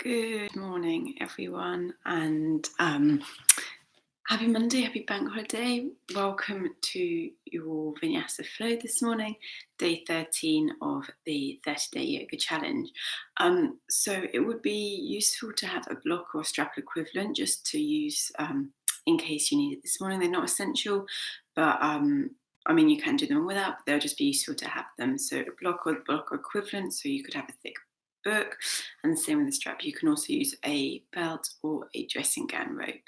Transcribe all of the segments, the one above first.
Good morning, everyone, and happy Monday, happy bank holiday. Welcome to your Vinyasa flow this morning, day 13 of the 30-day yoga challenge. So it would be useful to have a block or strap equivalent just to use in case you need it this morning. They're not essential, but you can do them without, but they'll just be useful to have them. So a block or block equivalent, so you could have a thick book, and the same with the strap. You can also use a belt or a dressing gown rope.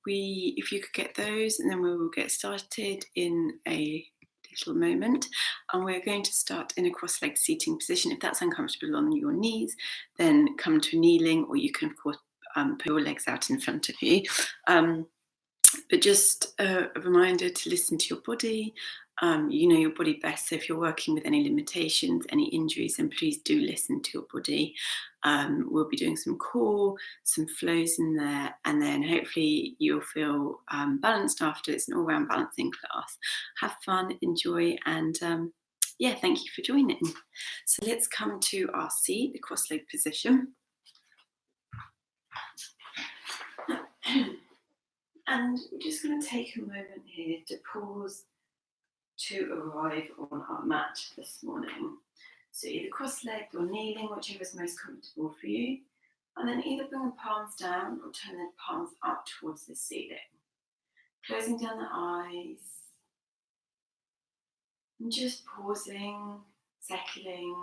If you could get those, and then we will get started in a little moment. And we're going to start in a cross-legged seating position. If that's uncomfortable on your knees, then come to kneeling, or you can of course put your legs out in front of you. But just a reminder to listen to your body. You know your body best. So if you're working with any limitations, any injuries, then please do listen to your body. We'll be doing some core, some flows in there, and then hopefully you'll feel balanced after. It's an all-round balancing class. Have fun, enjoy, and thank you for joining. So let's come to our seat, the cross-leg position. And we're just going to take a moment here to pause to arrive on our mat this morning. So either cross-legged or kneeling, whichever is most comfortable for you. And then either bring the palms down or turn the palms up towards the ceiling. Closing down the eyes. And just pausing, settling.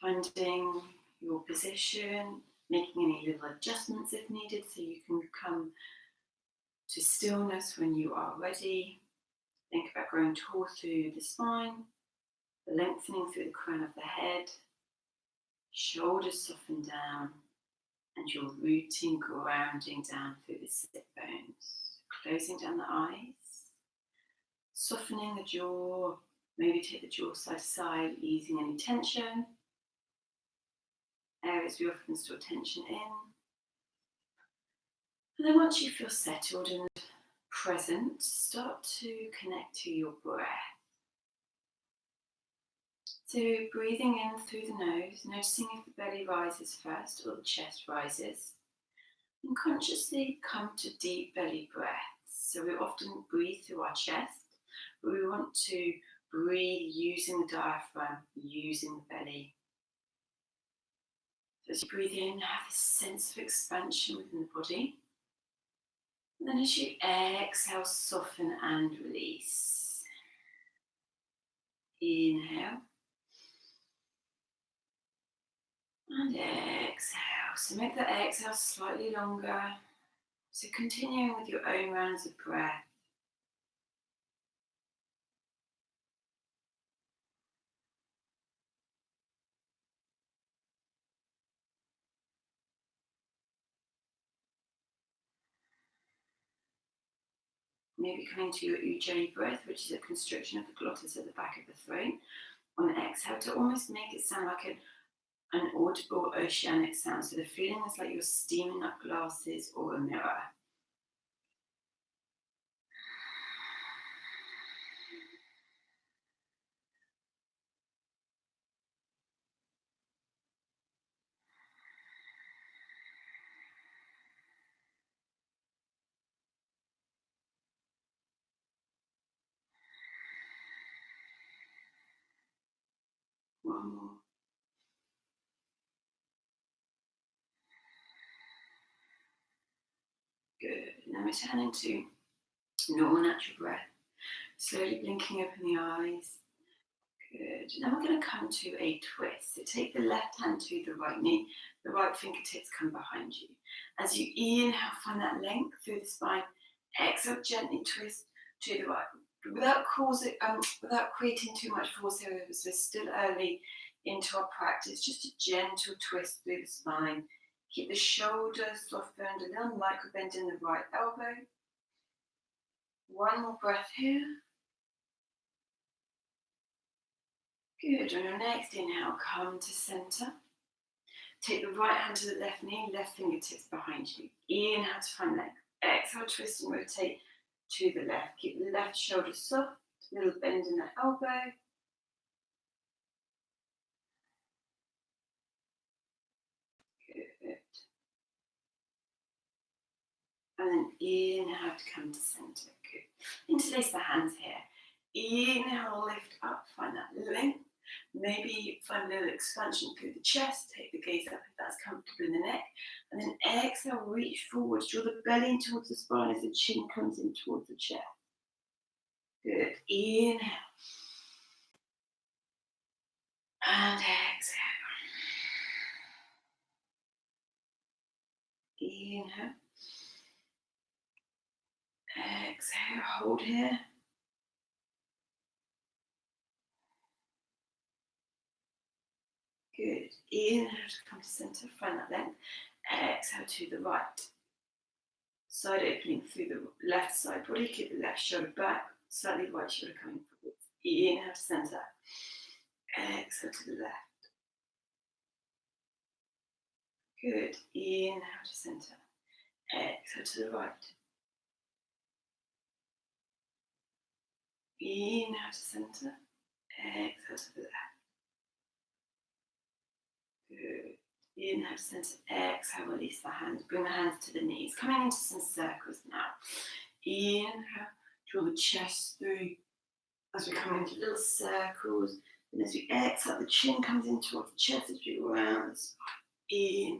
Finding your position, making any little adjustments if needed so you can come to stillness when you are ready. Think about growing tall through the spine, the lengthening through the crown of the head, shoulders soften down, and your rooting, grounding down through the sit bones. Closing down the eyes, softening the jaw, maybe take the jaw side to side, easing any tension. Areas we often store tension in. And then once you feel settled and present, start to connect to your breath. So breathing in through the nose, noticing if the belly rises first or the chest rises. And consciously come to deep belly breaths. So we often breathe through our chest, but we want to breathe using the diaphragm, using the belly. So as you breathe in, have this sense of expansion within the body. And then as you exhale, soften and release. Inhale. And exhale. So make the exhale slightly longer. So continuing with your own rounds of breath. Maybe coming to your Ujjayi breath, which is a constriction of the glottis at the back of the throat. On the exhale, to almost make it sound like an audible oceanic sound. So the feeling is like you're steaming up glasses or a mirror. One more. Good. Now returning to normal natural breath. Slowly blinking open the eyes. Good. Now we're going to come to a twist. So take the left hand to the right knee. The right fingertips come behind you. As you inhale, find that length through the spine. Exhale, gently twist to the right. Without creating too much force here, because we're still early into our practice, just a gentle twist through the spine. Keep the shoulders softened, a little micro bend in the right elbow. One more breath here. Good. On your next inhale, come to center. Take the right hand to the left knee, left fingertips behind you. Inhale to front leg. Exhale, twist and rotate to the left. Keep the left shoulder soft, little bend in the elbow. And then inhale to come to center. Good. Interlace the hands here. Inhale, lift up, find that length. Maybe find a little expansion through the chest. Take the gaze up if that's comfortable in the neck. And then exhale, reach forward. Draw the belly in towards the spine as the chin comes in towards the chest. Good. Inhale. And exhale. Inhale. Exhale. Hold here. Good. Inhale to come to center. Find that length. Exhale to the right. Side opening through the left side body. Keep the left shoulder back. Slightly right shoulder coming forward. Inhale to center. Exhale to the left. Good. Inhale to center. Exhale to the right. Inhale to center. Exhale to the left. Good. Inhale to center. Exhale, release the hands. Bring the hands to the knees. Coming into some circles now. Inhale. Draw the chest through as we come into little circles. And as we exhale, the chin comes in towards the chest as we round the spine. Inhale.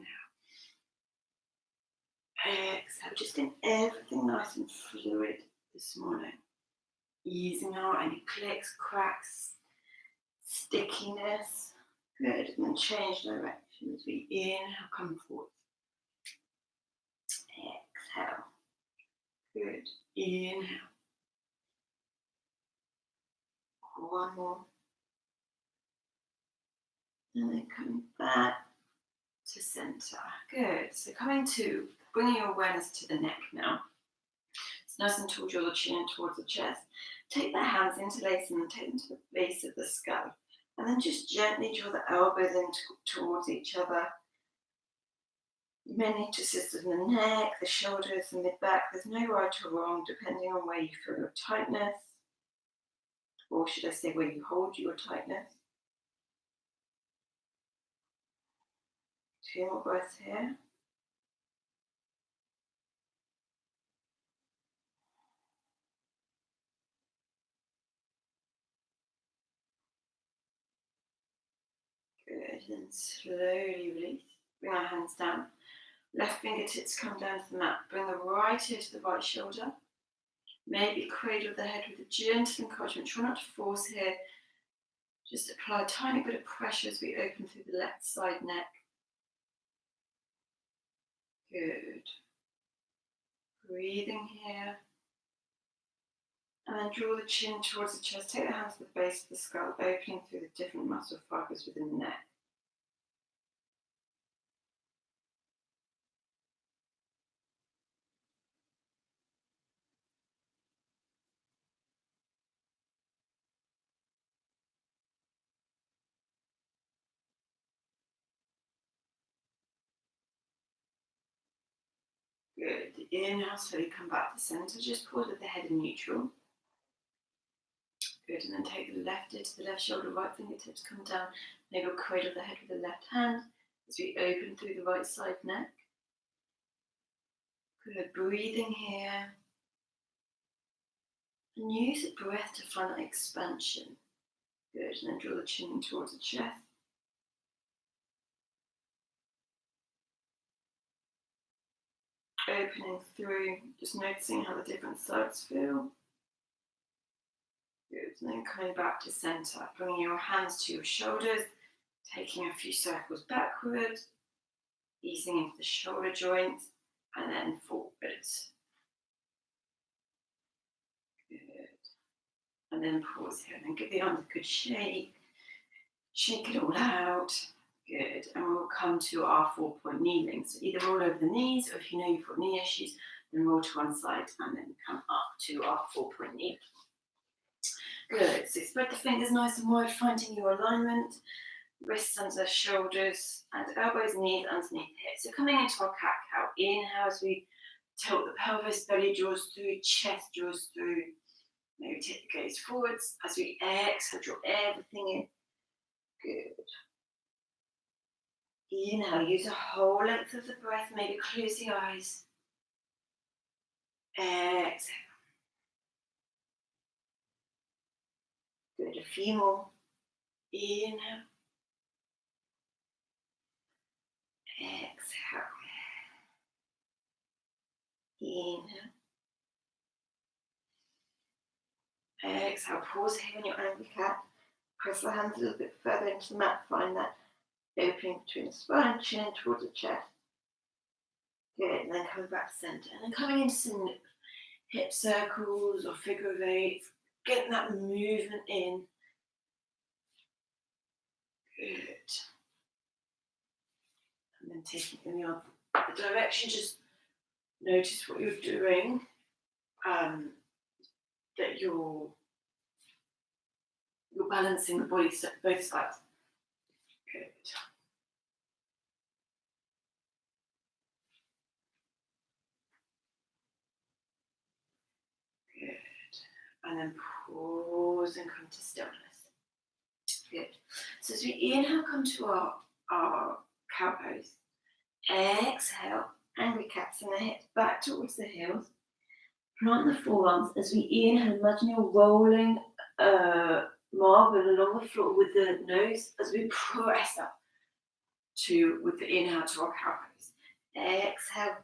Exhale. Just getting everything nice and fluid this morning. Easing out any clicks, cracks, stickiness. Good. And then change direction as we inhale, come forward. Exhale. Good. Inhale. One more. And then coming back to center. Good. So coming to bringing your awareness to the neck now. It's nice and tall, draw the chin towards the chest. Take the hands, interlace them, and take them to the base of the skull. And then just gently draw the elbows in towards each other. You may need to assist with the neck, the shoulders, the mid-back. There's no right or wrong, depending on where you feel your tightness. Or should I say where you hold your tightness. 2 more breaths here. Good, then slowly release. Bring our hands down. Left fingertips come down to the mat. Bring the right ear to the right shoulder. Maybe cradle the head with a gentle encouragement. Try not to force here. Just apply a tiny bit of pressure as we open through the left side neck. Good. Breathing here. And then draw the chin towards the chest. Take the hands to the base of the skull, opening through the different muscle fibers within the neck. Good. Inhale, slowly come back to center. Just pause with the head in neutral. Good. And then take the left ear to the left shoulder, right fingertips come down. Maybe cradle the head with the left hand as we open through the right side neck. Good. Breathing here. And use the breath to find that expansion. Good. And then draw the chin in towards the chest. Opening through, just noticing how the different sides feel. Good. And then coming back to center, bringing your hands to your shoulders, taking a few circles backward, easing into the shoulder joints, and then forwards. Good. And then pause here, and then give the arms a good shake. Shake it all out. Good. And we'll come to our 4-point kneeling. So either roll over the knees, or if you know you've got knee issues, then roll to one side and then come up to our 4-point kneeling. Good. So spread the fingers nice and wide, finding your alignment. Wrists under the shoulders and elbows, knees underneath hips. So coming into our cat-cow. Inhale as we tilt the pelvis, belly draws through, chest draws through. Maybe take the gaze forwards. As we exhale, draw everything in. Good. Inhale, use the whole length of the breath. Maybe close the eyes. Exhale. Good, a few more. Inhale. Exhale. Inhale. Exhale. Pause here when you're angry cat. Press the hands a little bit further into the mat. Find that opening between the spine, chin towards the chest. Good, and then coming back to center. And then coming into some hip circles or figure of eight. Getting that movement in. Good. And then taking it in the other direction. Just notice what you're doing. That you're balancing the body both sides. Good. Good. And then pause and come to stillness. Good. So as we inhale, come to our cow pose. Exhale, angry cats in the hips back towards the heels. Plant the forearms. As we inhale, imagine you're rolling marble along the floor with the nose as we press up with the inhale to our cow pose. Exhale.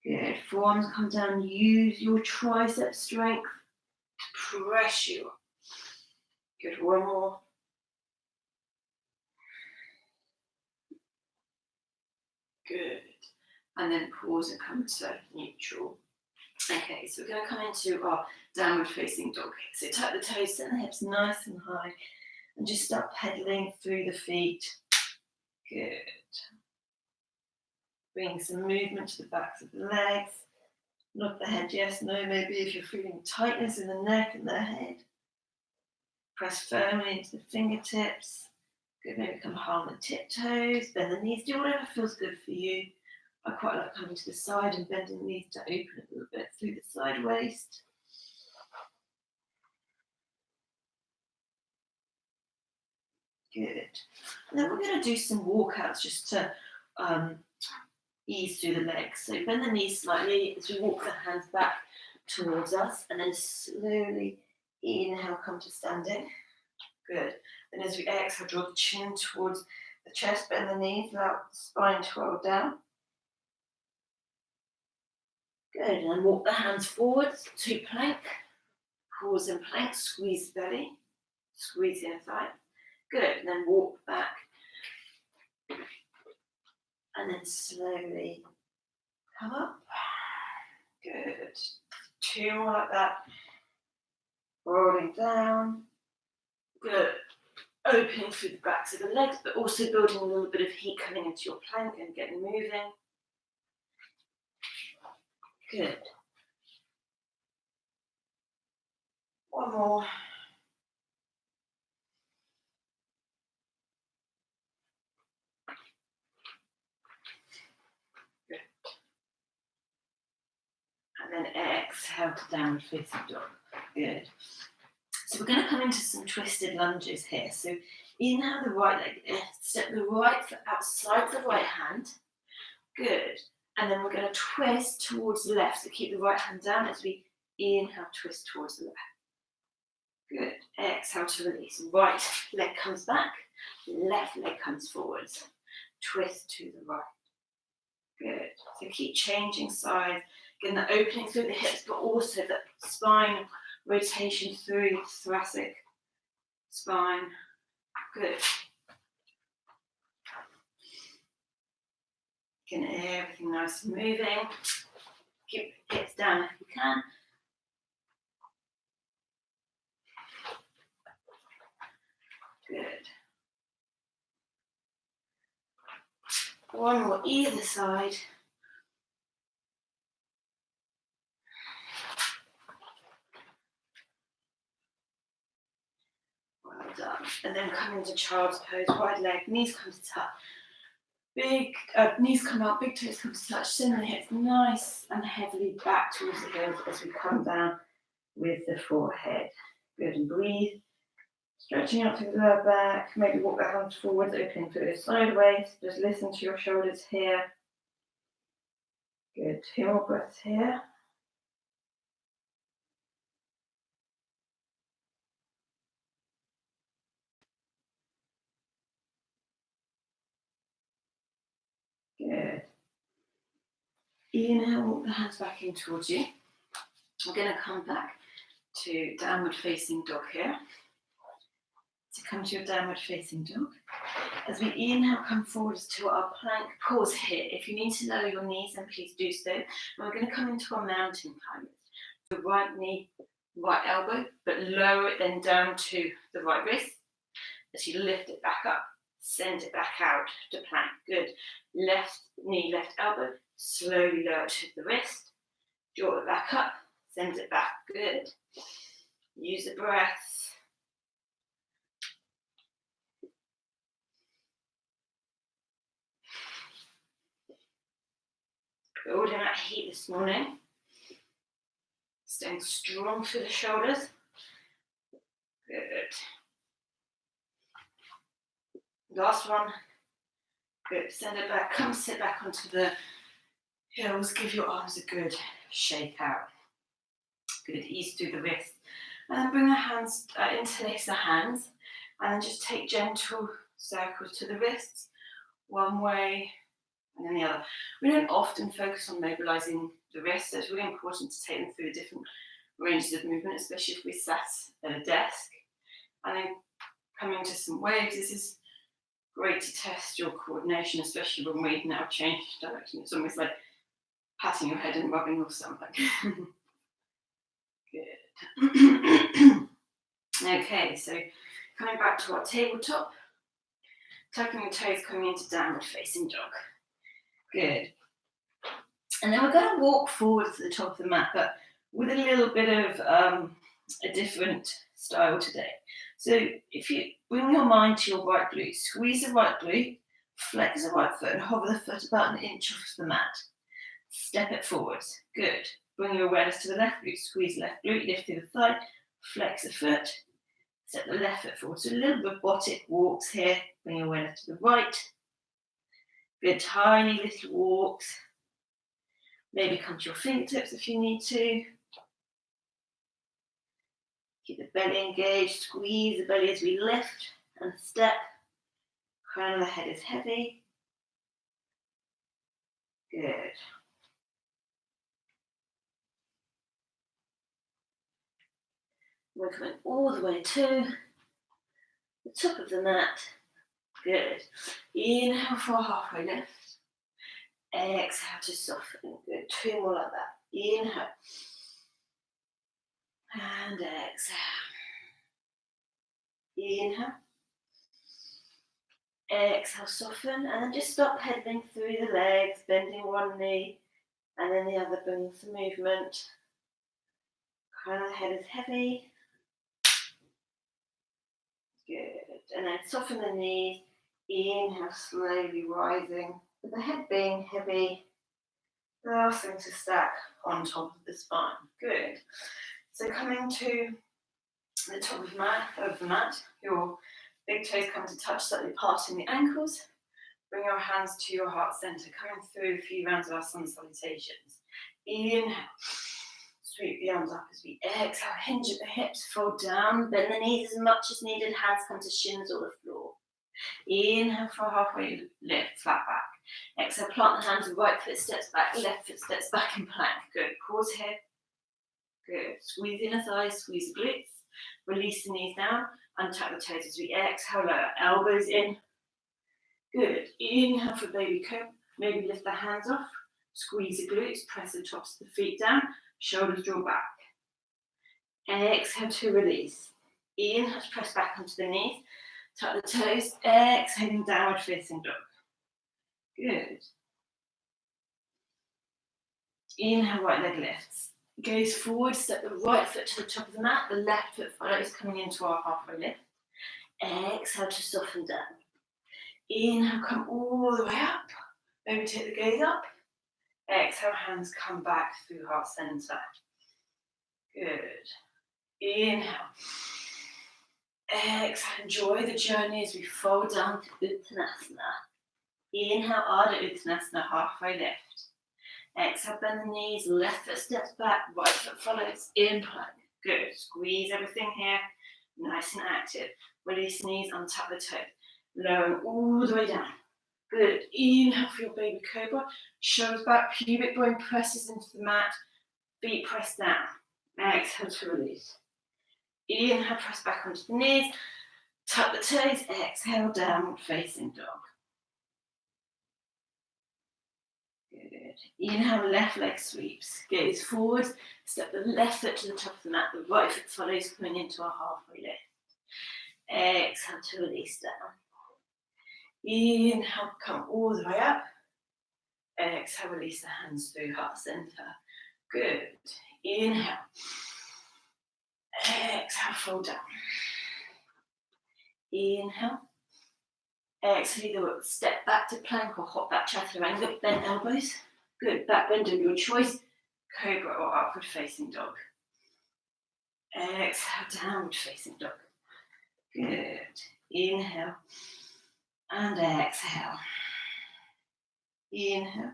Good. Forearms come down. Use your tricep strength to press you up. Good. One more. Good. And then pause and come to neutral. Okay, so we're going to come into our downward facing dog. So tuck the toes, set the hips nice and high, and just start pedaling through the feet. Good. Bring some movement to the backs of the legs. Nod the head, yes, no, maybe if you're feeling tightness in the neck and the head. Press firmly into the fingertips. Good, maybe come high on the tiptoes, bend the knees, do whatever feels good for you. I quite like coming to the side and bending the knees to open a little bit through the side waist. Good. And then we're going to do some walkouts just to ease through the legs. So bend the knees slightly as we walk the hands back towards us, and then slowly inhale, come to standing. Good. And as we exhale, draw the chin towards the chest, bend the knees, allow the spine to roll down. Good, and then walk the hands forwards to plank. Pause in plank, squeeze the belly, squeeze the inner thigh. Good, and then walk back. And then slowly come up. Good. Two more like that. Rolling down. Good. Opening through the backs of the legs, but also building a little bit of heat coming into your plank and getting moving. Good. One more. Good. And then exhale to downward facing dog. Good. So we're going to come into some twisted lunges here. So inhale the right leg, step the right foot outside the right hand. Good. And then we're going to twist towards the left. So keep the right hand down as we inhale, twist towards the left. Good. Exhale to release. Right leg comes back, left leg comes forwards. Twist to the right. Good. So keep changing sides, getting the opening through the hips, but also the spine rotation through the thoracic spine. Good. Getting everything nice and moving. Keep the hips down if you can. Good. One more either side. Well done. And then come into child's pose, wide leg, knees come to touch. Big knees come out, big toes come to touch, send the hips nice and heavily back towards the heels as we come down with the forehead. Good, and breathe. Stretching out through the lower back, maybe walk the hands forwards, opening through the sideways. Just listen to your shoulders here. Good, 2 more breaths here. Inhale, walk the hands back in towards you. We're going to come back to downward facing dog here. So come to your downward facing dog. As we inhale, come forwards to our plank. Pause here. If you need to lower your knees, then please do so. And we're going to come into our mountain climbers. The right knee, right elbow, but lower it then down to the right wrist. As you lift it back up, send it back out to plank. Good. Left knee, left elbow, slowly lower to the wrist. Draw it back up, send it back. Good. Use the breath. Building that heat this morning. Staying strong through the shoulders. Good. Last one. Good. Send it back. Come sit back onto the heels. Give your arms a good shake out. Good. Ease through the wrist. And then bring the hands, interlace the hands. And then just take gentle circles to the wrists. One way and then the other. We don't often focus on mobilizing the wrists, so it's really important to take them through the different ranges of movement, especially if we sat at a desk. And then coming to some waves, this is great to test your coordination, especially when we now change direction. It's almost like patting your head and rubbing or something. Good. Okay, so coming back to our tabletop, tucking your toes, coming into downward facing dog. Good. And then we're going to walk forward to the top of the mat, but with a little bit of a different style today. So if you bring your mind to your right glute, squeeze the right glute, flex the right foot and hover the foot about 1 inch off the mat. Step it forwards. Good. Bring your awareness to the left glute, squeeze the left glute, lift through the thigh, flex the foot, step the left foot forward. So a little robotic walks here. Bring your awareness to the right. Good, tiny little walks. Maybe come to your fingertips if you need to. Keep the belly engaged, squeeze the belly as we lift and step. Crown of the head is heavy. Good. We're coming all the way to the top of the mat. Good. Inhale for a halfway lift. Exhale to soften. Good. 2 more like that. Inhale. And exhale. Inhale. Exhale, soften. And then just stop pedaling through the legs, bending one knee, and then the other, bringing some movement. Crown of the head is heavy. Good. And then soften the knees. Inhale, slowly rising, with the head being heavy, starting to stack on top of the spine. Good. So coming to the top of the mat, your big toes come to touch, slightly parting the ankles. Bring your hands to your heart center, coming through a few rounds of our sun salutations. Inhale. Sweep the arms up as we exhale, hinge at the hips, fold down, bend the knees as much as needed, hands come to shins or the floor. Inhale for a halfway lift, flat back. Exhale, plant the hands, right foot steps back, left foot steps back in plank. Good, pause here. Good, squeeze the inner thighs, squeeze the glutes, release the knees down, untuck the toes as we exhale, lower, elbows in. Good, inhale for baby comb, maybe lift the hands off, squeeze the glutes, press the tops of the feet down, shoulders draw back. Exhale to release. Inhale to press back onto the knees. Tuck the toes. Exhaling, downward facing dog. Good. Inhale, right leg lifts. Gaze forward, step the right foot to the top of the mat. The left foot follows, coming into our halfway lift. Exhale to soften down. Inhale, come all the way up. Maybe take the gaze up. Exhale, hands come back through heart center. Good. Inhale. Exhale, enjoy the journey as we fold down to Uttanasana. Inhale, Ardha Uttanasana, halfway lift. Exhale, bend the knees, left foot steps back, right foot follows, in plank. Good, squeeze everything here, nice and active. Release knees, untuck the toes. Lowering all the way down. Good. Inhale for your baby cobra. Shoulders back, pubic bone presses into the mat. Feet press down. Exhale to release. Inhale, press back onto the knees. Tuck the toes. Exhale, downward facing dog. Good. Inhale, left leg sweeps. Gaze forward. Step the left foot to the top of the mat. The right foot follows, coming into a halfway lift. Exhale to release down. Inhale, come all the way up. Exhale, release the hands through heart center. Good. Inhale. Exhale, fold down. Inhale. Exhale, either step back to plank or hop back chaturanga, bend elbows. Good. Back bend of your choice. Cobra or upward facing dog. Exhale, downward facing dog. Good. Inhale. And exhale. Inhale.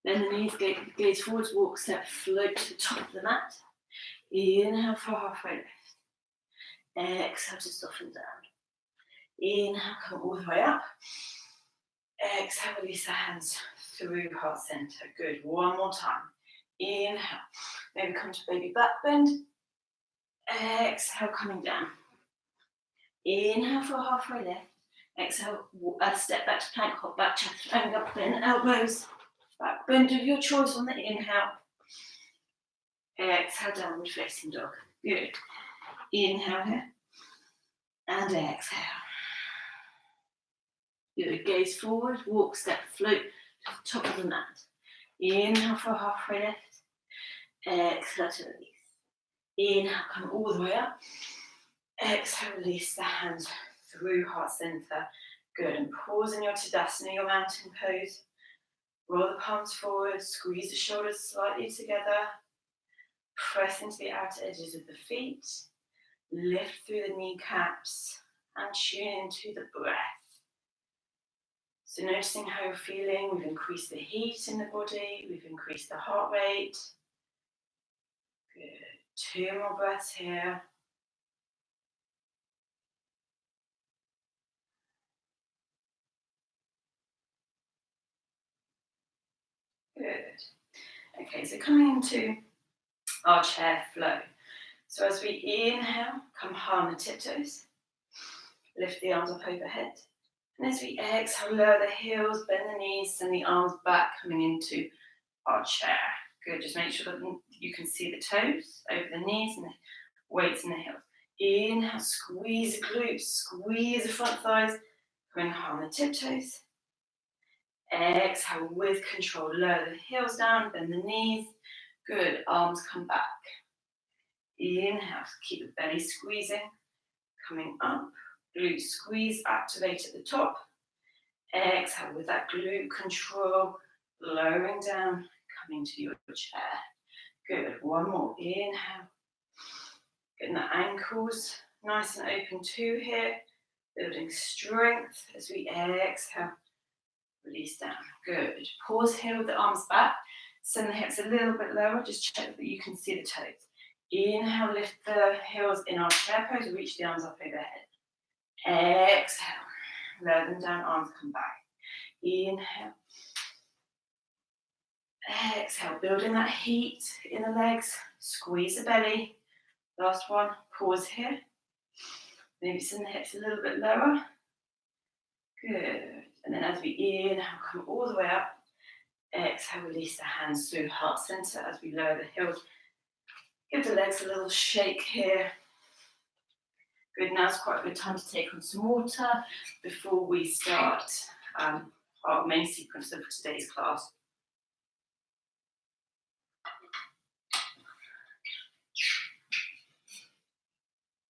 Bend the knees, gaze forwards, walk, step, float to the top of the mat. Inhale for halfway lift. Exhale to soften down. Inhale, come all the way up. Exhale, release the hands through heart center. Good. One more time. Inhale. Maybe come to baby back bend. Exhale, coming down. Inhale for halfway lift. Exhale, step back to plank, hop back, chaturanga, bend elbows. Back bend of your choice on the inhale. Exhale, downward facing dog. Good. Inhale here. And exhale. Good. Gaze forward, walk, step, float to the top of the mat. Inhale for halfway lift. Exhale to release. Inhale, come all the way up. Exhale, release the hands through heart center. Good. And pause in your Tadasana, your mountain pose. Roll the palms forward, squeeze the shoulders slightly together. Press into the outer edges of the feet. Lift through the kneecaps and tune into the breath. So noticing how you're feeling, we've increased the heat in the body, we've increased the heart rate. Good. 2 more breaths here. Good. Okay, so coming into our chair flow. So as we inhale, come high on the tiptoes. Lift the arms up overhead. And as we exhale, lower the heels, bend the knees, send the arms back, coming into our chair. Good, just make sure that you can see the toes over the knees and the weights in the heels. Inhale, squeeze the glutes, squeeze the front thighs, coming high on the tiptoes. Exhale, with control, lower the heels down, bend the knees. Good, arms come back. Inhale, keep the belly squeezing, coming up. Glute squeeze, activate at the top. Exhale with that glute control, lowering down, coming to your chair. Good, one more. Inhale. Getting the ankles nice and open too here. Building strength as we exhale. Release down. Good. Pause here with the arms back. Send the hips a little bit lower. Just check that you can see the toes. Inhale, lift the heels in our chair pose. Reach the arms up overhead. Exhale. Lower them down, arms come back. Inhale. Exhale, building that heat in the legs. Squeeze the belly. Last one. Pause here. Maybe send the hips a little bit lower. Good. And then as we inhale, come all the way up. Exhale, release the hands through heart center as we lower the heels. Give the legs a little shake here. Good, now's quite a good time to take on some water before we start our main sequence of today's class.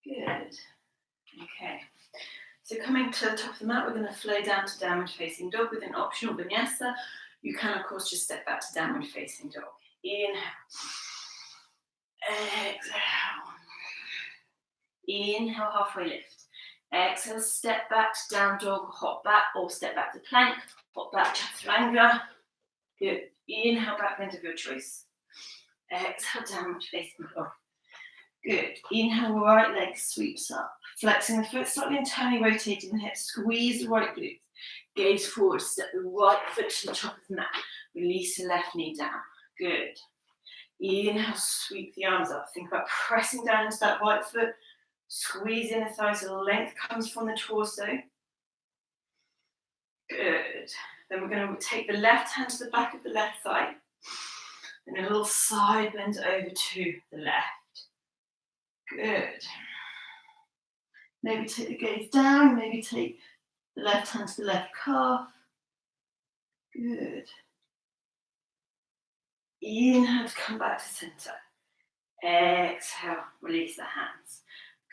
Good. Okay. So coming to the top of the mat, we're going to flow down to downward facing dog with an optional vinyasa. You can, of course, just step back to downward facing dog. Inhale. Exhale. Inhale, halfway lift. Exhale, step back to down dog, hop back, or step back to plank, hop back, chaturanga. Good. Inhale, back bend of your choice. Exhale, downward facing dog. Good. Inhale, right leg sweeps up. Flexing the foot slightly, internally rotating the hips. Squeeze the right glute. Gaze forward, step the right foot to the top of the mat. Release the left knee down. Good. Inhale, sweep the arms up. Think about pressing down into that right foot. Squeeze in the thighs so the length comes from the torso. Good. Then we're going to take the left hand to the back of the left thigh. And a little side bend over to the left. Good. Maybe take the gaze down. Maybe take the left hand to the left calf. Good. Inhale to come back to center. Exhale, release the hands.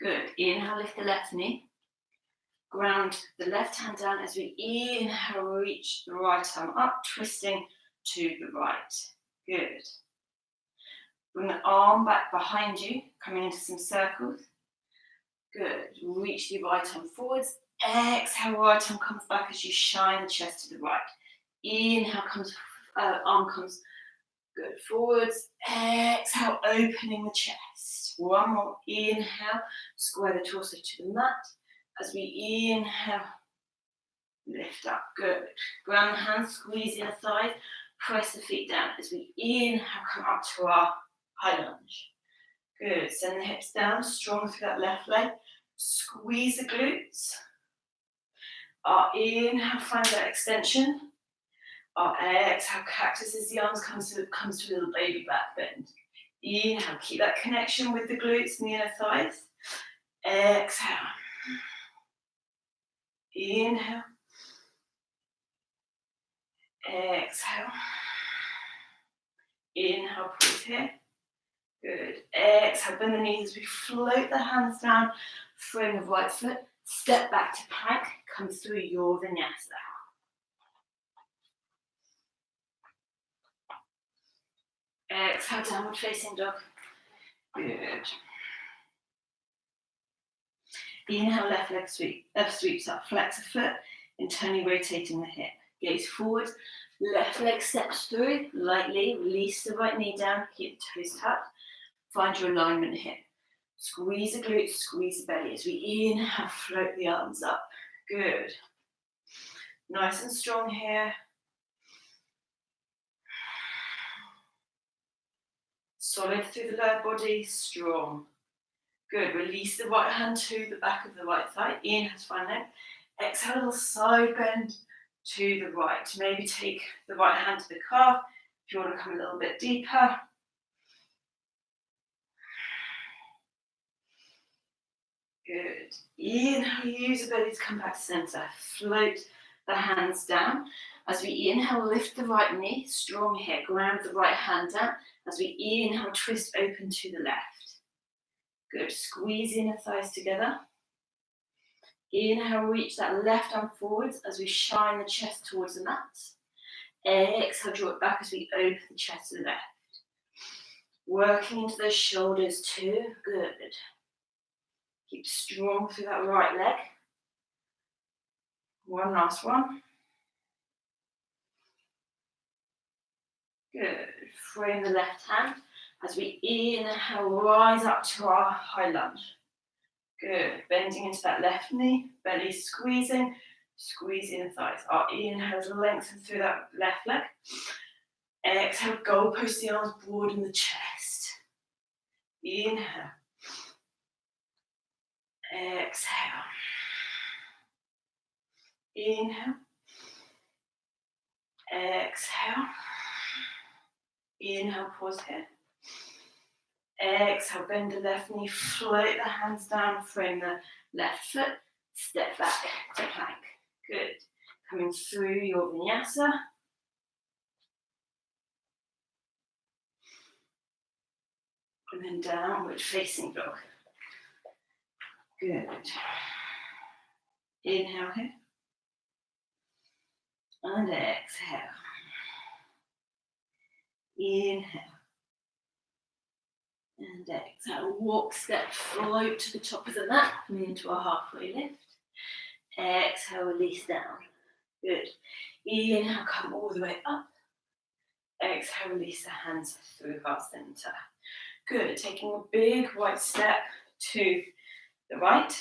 Good. Inhale, lift the left knee. Ground the left hand down as we inhale, reach the right arm up, twisting to the right. Good. Bring the arm back behind you, coming into some circles. Good. Reach the right arm forwards. Exhale, right arm comes back as you shine the chest to the right. Inhale, arm comes good forwards. Exhale, opening the chest. One more. Inhale, square the torso to the mat. As we inhale, lift up. Good. Ground the hands, squeeze in the thighs. Press the feet down. As we inhale, come up to our high lunge. Good. Send the hips down, strong through that left leg. Squeeze the glutes. Our inhale, find that extension. Our exhale, cactus as the arms comes to a little baby back bend. Inhale, keep that connection with the glutes and the inner thighs. Exhale. Inhale. Exhale. Inhale, pause here. Good. Exhale, bend the knees as we float the hands down, frame the right foot, step back to plank, come through your Vinyasa. Exhale, downward facing dog. Good. Inhale, left leg sweeps up, flex the foot, internally rotating the hip. Gaze forward, left leg steps through, lightly, release the right knee down, keep the toes tucked, find your alignment here. Squeeze the glutes, squeeze the belly as we inhale, float the arms up. Good. Nice and strong here. Solid through the lower body, strong. Good. Release the right hand to the back of the right thigh. Inhale to find length. Exhale, a little side bend to the right. Maybe take the right hand to the calf if you want to come a little bit deeper. Good. Inhale, use the belly to come back to center. Float the hands down. As we inhale, lift the right knee, strong here. Ground the right hand down. As we inhale, twist open to the left. Good. Squeeze inner thighs together. Inhale, reach that left arm forwards as we shine the chest towards the mat. Exhale, draw it back as we open the chest to the left. Working into those shoulders too. Good. Keep strong through that right leg. One last one. Good. Frame the left hand as we inhale, rise up to our high lunge. Good. Bending into that left knee, belly squeezing, squeezing the thighs. Our inhales lengthen through that left leg. Exhale, goalpost the arms, broaden the chest. Inhale. Exhale. Inhale. Exhale. Inhale, pause here. Exhale, bend the left knee, float the hands down, frame the left foot, step back to plank. Good. Coming through your Vinyasa. And then downward facing dog. Good. Inhale here. And exhale. Inhale. And exhale. Walk, step, float to the top of the mat. Coming into a halfway lift. Exhale, release down. Good. Inhale, come all the way up. Exhale, release the hands through our center. Good, taking a big wide step to the right,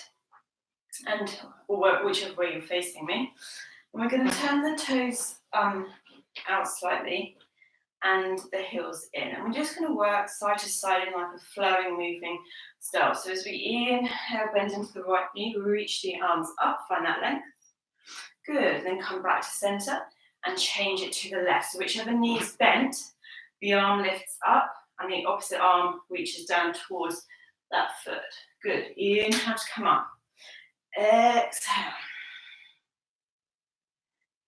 and or whichever way you're facing me. And we're going to turn the toes out slightly and the heels in. And we're just going to work side to side in like a flowing, moving style. So as we inhale, bend into the right knee, reach the arms up, find that length. Good, then come back to center and change it to the left. So whichever knee is bent, the arm lifts up and the opposite arm reaches down towards that foot. Good, inhale to come up. Exhale.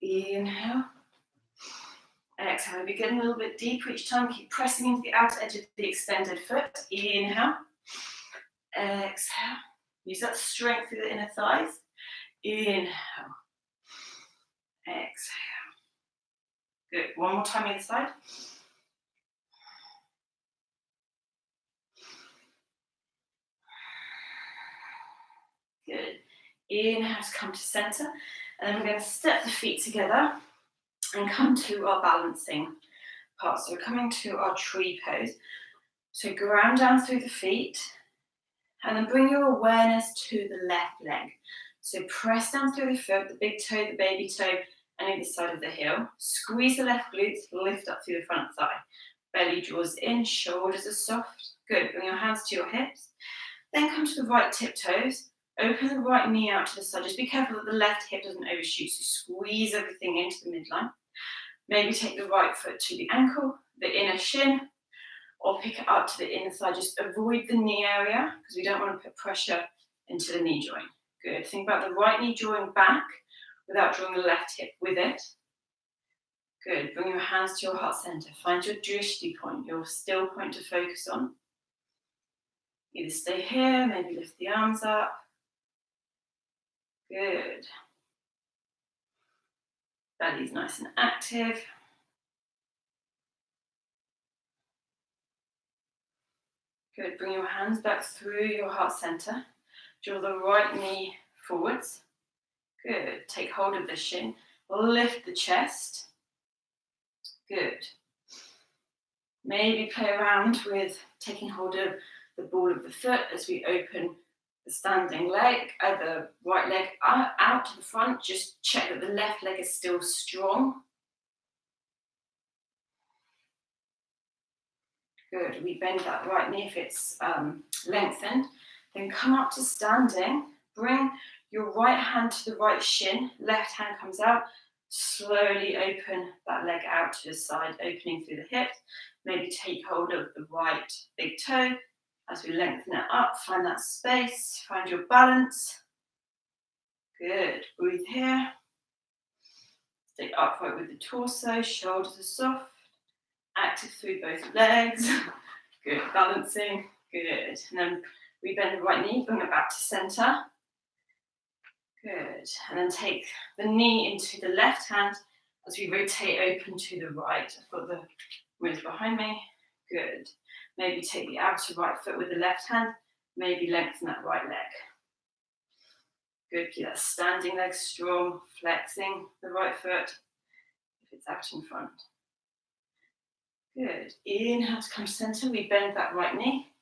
Inhale. Exhale. Maybe getting a little bit deeper each time. Keep pressing into the outer edge of the extended foot. Inhale. Exhale. Use that strength through the inner thighs. Inhale. Exhale. Good. One more time either side. Good. Inhale to come to center. And then we're going to step the feet together and come to our balancing part. So we're coming to our tree pose. So ground down through the feet and then bring your awareness to the left leg. So press down through the foot, the big toe, the baby toe, and either side of the heel. Squeeze the left glutes, lift up through the front thigh. Belly draws in, shoulders are soft. Good, bring your hands to your hips. Then come to the right tiptoes. Open the right knee out to the side. Just be careful that the left hip doesn't overshoot. So squeeze everything into the midline. Maybe take the right foot to the ankle, the inner shin, or pick it up to the inner thigh. Just avoid the knee area because we don't want to put pressure into the knee joint. Good. Think about the right knee drawing back without drawing the left hip with it. Good. Bring your hands to your heart center. Find your drishti point, your still point to focus on. Either stay here, maybe lift the arms up. Good. Belly's nice and active. Good. Bring your hands back through your heart center. Draw the right knee forwards. Good. Take hold of the shin. Lift the chest. Good. Maybe play around with taking hold of the ball of the foot as we open the standing leg, the right leg out to the front. Just check that the left leg is still strong. Good. We bend that right knee if it's lengthened. Then come up to standing. Bring your right hand to the right shin. Left hand comes out. Slowly open that leg out to the side, opening through the hips. Maybe take hold of the right big toe. As we lengthen it up, find that space, find your balance. Good. Breathe here. Stay upright with the torso, shoulders are soft. Active through both legs. Good. Balancing. Good. And then we bend the right knee, bring it back to center. Good. And then take the knee into the left hand as we rotate open to the right. I've got the wheels behind me. Good. Maybe take the outer right foot with the left hand. Maybe lengthen that right leg. Good. Keep that standing leg strong. Flexing the right foot if it's out in front. Good. Inhale to come to center. We bend that right knee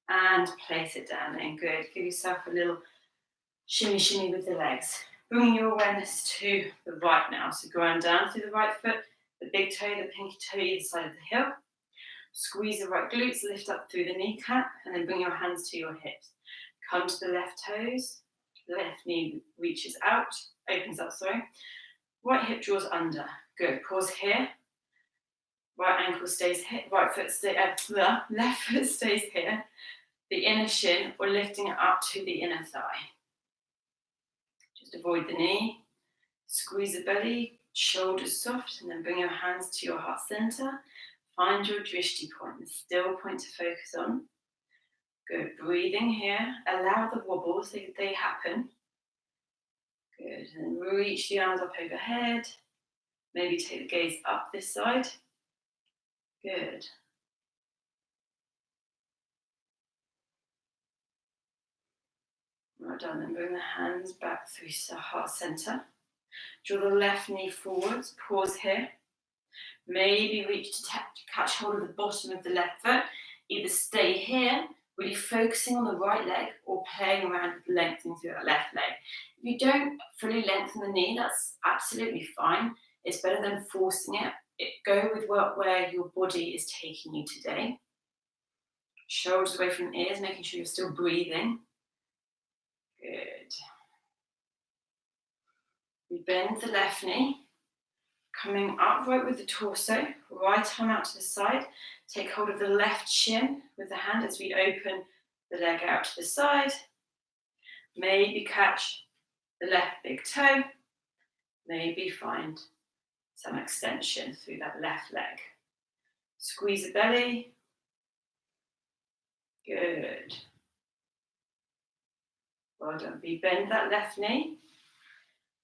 and place it down. Then good. Give yourself a little shimmy, shimmy with the legs. Bringing your awareness to the right now. So ground down through the right foot, the big toe, the pinky toe either side of the heel. Squeeze the right glutes, lift up through the kneecap, and then bring your hands to your hips. Come to the left toes. The left knee reaches out, opens up, Right hip draws under. Good. Pause here. Right ankle stays here. Left foot stays here. The inner shin, or lifting it up to the inner thigh. Just avoid the knee. Squeeze the belly, shoulders soft, and then bring your hands to your heart center. Find your drishti point, the still point to focus on. Good. Breathing here. Allow the wobbles, they happen. Good. And reach the arms up overhead. Maybe take the gaze up this side. Good. Well done. Then bring the hands back through the heart center. Draw the left knee forwards. Pause here. Maybe reach to catch hold of the bottom of the left foot. Either stay here, really focusing on the right leg, or playing around with lengthening through that left leg. If you don't fully lengthen the knee, that's absolutely fine. It's better than forcing it. Go with where your body is taking you today. Shoulders away from the ears, making sure you're still breathing. Good. We bend the left knee, coming upright with the torso, right arm out to the side. Take hold of the left shin with the hand as we open the leg out to the side. Maybe catch the left big toe. Maybe find some extension through that left leg. Squeeze the belly. Good. Well done. We bend that left knee.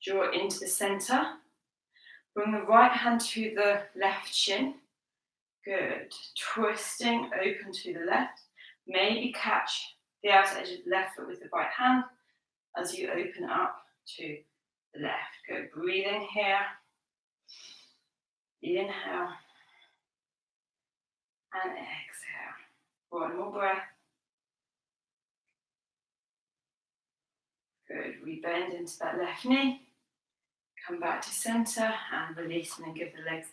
Draw it into the center. Bring the right hand to the left shin. Good. Twisting open to the left. Maybe catch the outer edge of the left foot with the right hand as you open up to the left. Good. Breathing here. Inhale. And exhale. One more breath. Good. We bend into that left knee. Come back to center and release, and then give the legs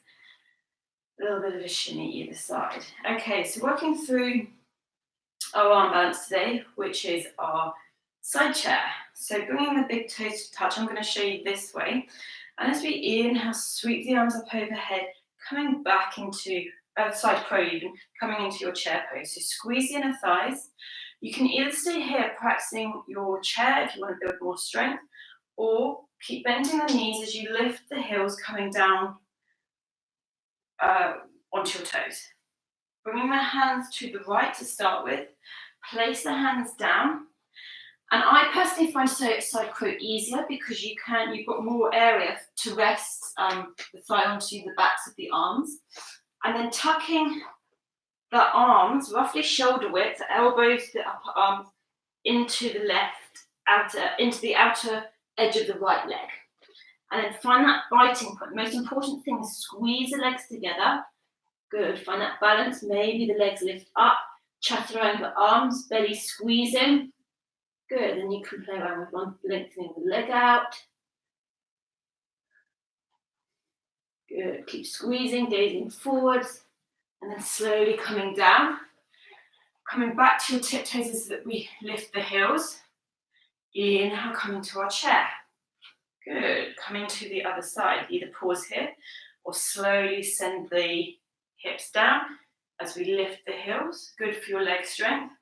a little bit of a shimmy either side. Okay, so working through our arm balance today, which is our side chair. So bringing the big toes to touch, I'm going to show you this way. And as we inhale, sweep the arms up overhead, coming back into side crow even, coming into your chair pose. So squeeze the inner thighs. You can either stay here practicing your chair if you want to build more strength, or keep bending the knees as you lift the heels, coming down onto your toes. Bringing the hands to the right to start with. Place the hands down. And I personally find side crow easier because you've got more area to rest the thigh onto the backs of the arms. And then tucking the arms roughly shoulder width, the elbows, the upper arms into the into the outer edge of the right leg. And then find that biting point. The most important thing is squeeze the legs together. Good. Find that balance. Maybe the legs lift up, chaturanga arms, belly squeezing. Good. Then you can play around with one, lengthening the leg out. Good. Keep squeezing, gazing forwards, and then slowly coming down. Coming back to your tiptoes as that we lift the heels. Inhale, coming to our chair. Good. Coming to the other side. Either pause here or slowly send the hips down as we lift the heels. Good for your leg strength.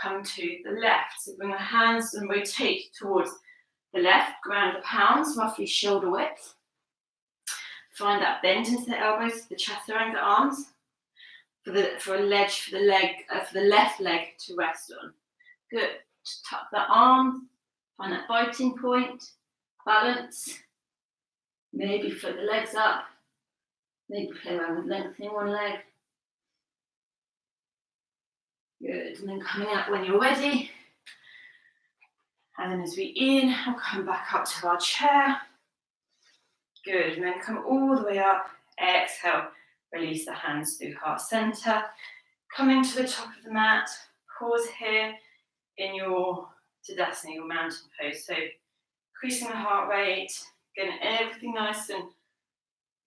Come to the left. So bring the hands and rotate towards the left. Ground the palms, roughly shoulder width. Find that bend into the elbows, the chaturanga arms, for the left leg to rest on. Good. Tuck the arms. Find that biting point. Balance. Maybe float the legs up. Maybe play around with lengthening one leg. Good. And then coming out when you're ready. And then as we inhale, come back up to our chair. Good. And then come all the way up. Exhale. Release the hands through heart center. Coming to the top of the mat. Pause here in your Tadasana, your mountain pose. So increasing the heart rate, getting everything nice and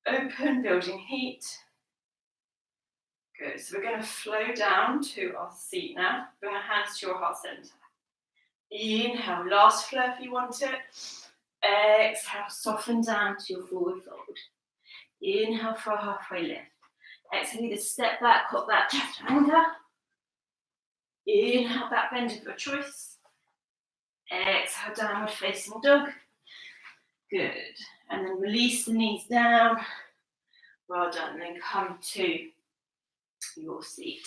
open, building heat. Good. So we're going to flow down to our seat now. Bring our hands to your heart center. Inhale, last flow if you want it. Exhale, soften down to your forward fold. Inhale for a halfway lift. Exhale, either step back, hop back, chaturanga. Inhale, back bend of your choice. Exhale, downward facing dog. Good. And then release the knees down. Well done. And then come to your seat.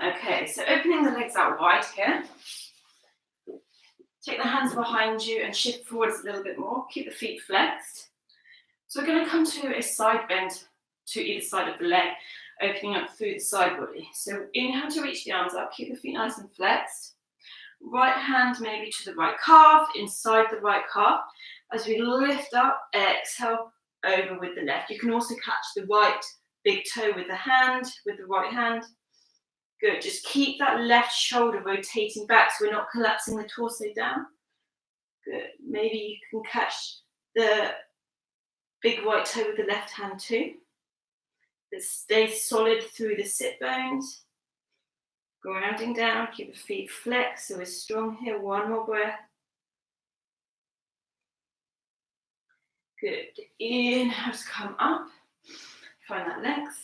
Okay, so opening the legs out wide here. Take the hands behind you and shift forwards a little bit more. Keep the feet flexed. So we're going to come to a side bend to either side of the leg, opening up through the side body. So inhale to reach the arms up. Keep the feet nice and flexed. Right hand maybe to the right calf, inside the right calf. As we lift up, exhale, over with the left. You can also catch the right big toe with the right hand. Good, just keep that left shoulder rotating back so we're not collapsing the torso down. Good, maybe you can catch the big right toe with the left hand too. But stay solid through the sit bones. Grounding down, keep the feet flexed so we're strong here. One more breath. Good. Inhale to come up. Find that length.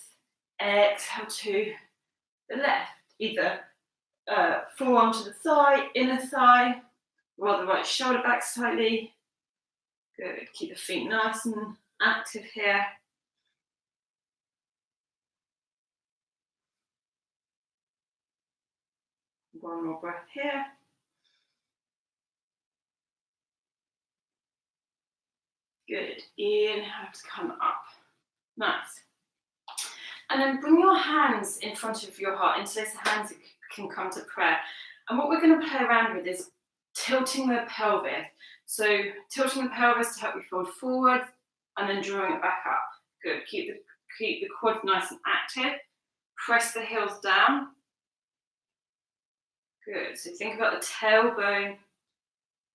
Exhale to the left. Either forearm to the thigh, inner thigh, roll the right shoulder back slightly. Good. Keep the feet nice and active here. One more breath here. Good. Inhale to come up. Nice. And then bring your hands in front of your heart. Interlace the hands can come to prayer. And what we're going to play around with is tilting the pelvis. So tilting the pelvis to help you fold forward and then drawing it back up. Good. Keep the quads nice and active. Press the heels down. Good. So think about the tailbone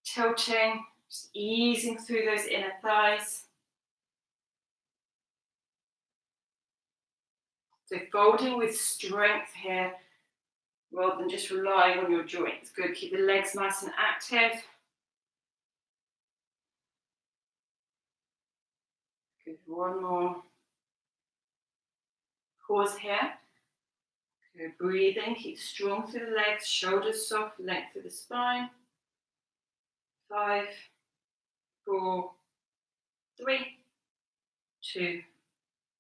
tilting, just easing through those inner thighs. So folding with strength here, rather than just relying on your joints. Good, keep the legs nice and active. Good, one more. Pause here. Good, breathing, keep strong through the legs, shoulders soft, length through the spine. 5, 4, 3, 2,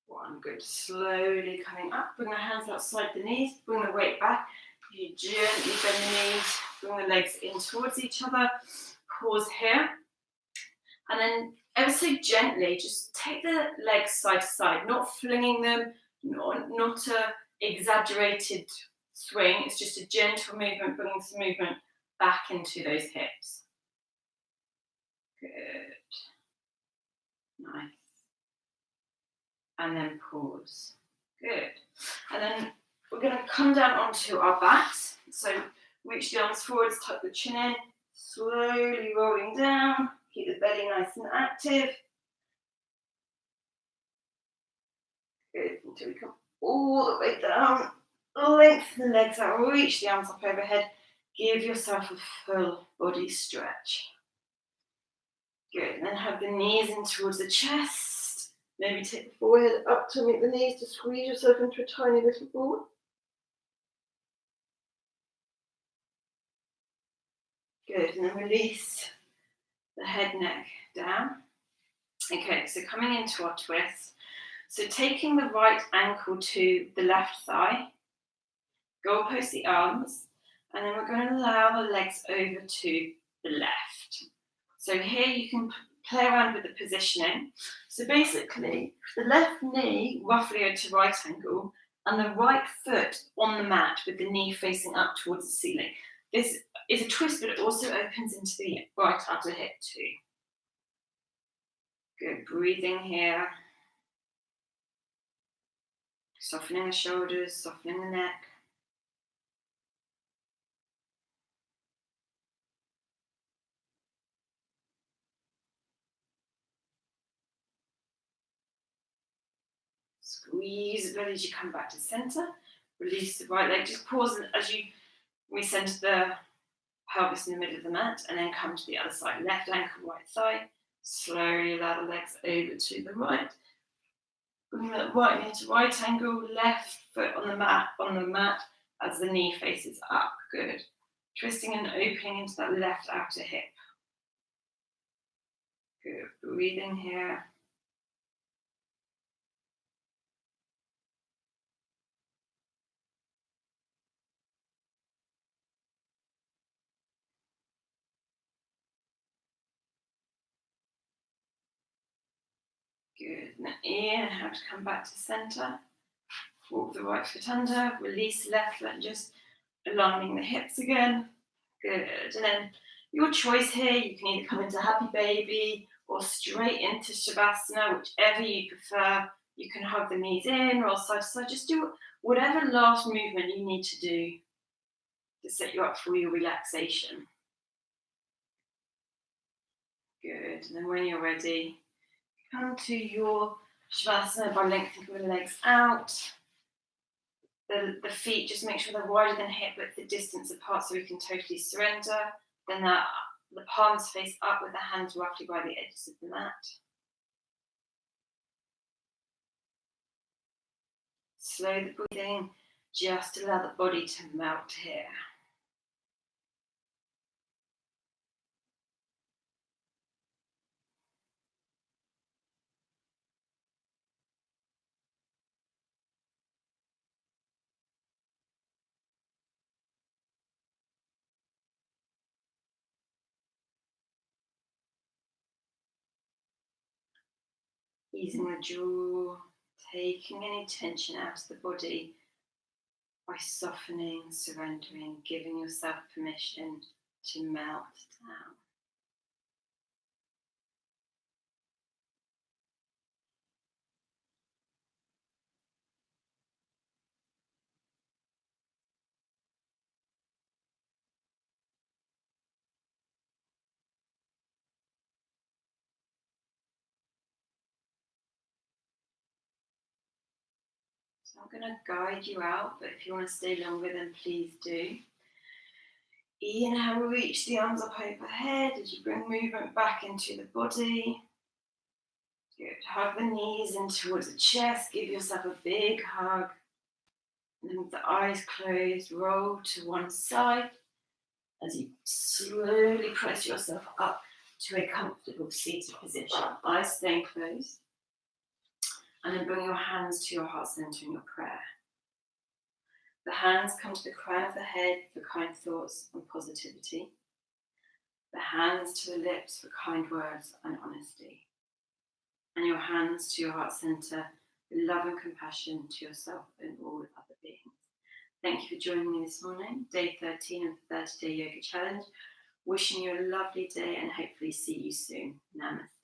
1. Good. Slowly coming up. Bring the hands outside the knees. Bring the weight back. You gently bend the knees. Bring the legs in towards each other. Pause here. And then ever so gently, just take the legs side to side, not flinging them, not a exaggerated swing. It's just a gentle movement, bringing some movement back into those hips. Good. Nice. And then pause. Good. And then we're going to come down onto our backs. So reach the arms forwards, tuck the chin in, slowly rolling down. Keep the belly nice and active. Good. Until we come all the way down. Lengthen the legs out. Reach the arms up overhead. Give yourself a full body stretch. Good. And then hug the knees in towards the chest. Maybe take the forehead up to meet the knees to squeeze yourself into a tiny little ball. Good. And then release the head, neck down. Okay, so coming into our twist. So taking the right ankle to the left thigh. Goalpost the arms. And then we're going to allow the legs over to the left. So here you can play around with the positioning. So basically, the left knee roughly over to right angle, and the right foot on the mat with the knee facing up towards the ceiling. This is a twist, but it also opens into the right outer hip too. Good, breathing here. Softening the shoulders, softening the neck. Squeeze the belly as you come back to center. Release the right leg. Just pause as you recenter the pelvis in the middle of the mat, and then come to the other side. Left ankle, right thigh. Slowly allow the legs over to the right. Bring the right knee to right angle. Left foot on the mat as the knee faces up. Good. Twisting and opening into that left outer hip. Good. Breathing here. Good. Now inhale to come back to center. Walk the right foot under. Release left foot, just aligning the hips again. Good. And then your choice here, you can either come into happy baby or straight into Shavasana, whichever you prefer. You can hug the knees in, roll side to side. Just do whatever last movement you need to do to set you up for your relaxation. Good. And then when you're ready, come to your Shavasana by lengthening your legs out. The feet, just make sure they're wider than hip width, the distance apart so we can totally surrender. Then the palms face up with the hands roughly by the edges of the mat. Slow the breathing, just allow the body to melt here. Easing the jaw, taking any tension out of the body by softening, surrendering, giving yourself permission to melt down. So I'm going to guide you out, but if you want to stay longer, then please do. Inhale, reach the arms up overhead as you bring movement back into the body. Good. Hug the knees in towards the chest. Give yourself a big hug. And then with the eyes closed, roll to one side as you slowly press yourself up to a comfortable seated position. Eyes staying closed. And then bring your hands to your heart center in your prayer. The hands come to the crown of the head for kind thoughts and positivity. The hands to the lips for kind words and honesty. And your hands to your heart center with love and compassion to yourself and all other beings. Thank you for joining me this morning, day 13 of the 30-day yoga challenge. Wishing you a lovely day and hopefully see you soon. Namaste.